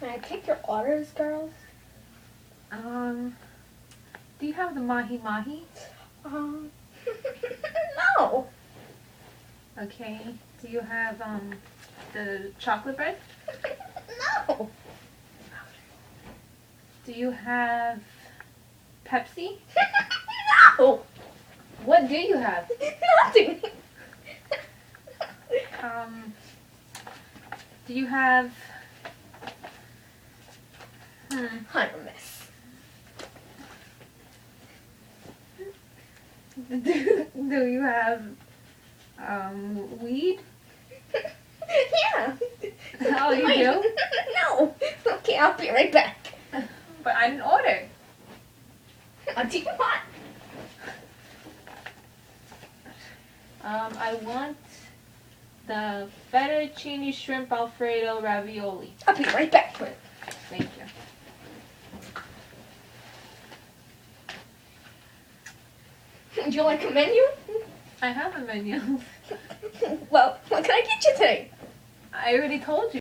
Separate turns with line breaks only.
Can I take your orders, girls?
Do you have the mahi mahi?
No.
Okay. Do you have the chocolate bread?
No.
Do you have Pepsi?
No.
What do you have?
Nothing.
Do you have
I'm a mess.
do you have weed?
Yeah.
Oh, you
Wait.
do?
No. Okay, I'll be right back.
But I didn't order.
What do you want?
I want the fettuccine shrimp alfredo ravioli.
I'll be right back.
Thank you.
Would you like a menu?
I have a menu.
Well, what can I get you today?
I already told you.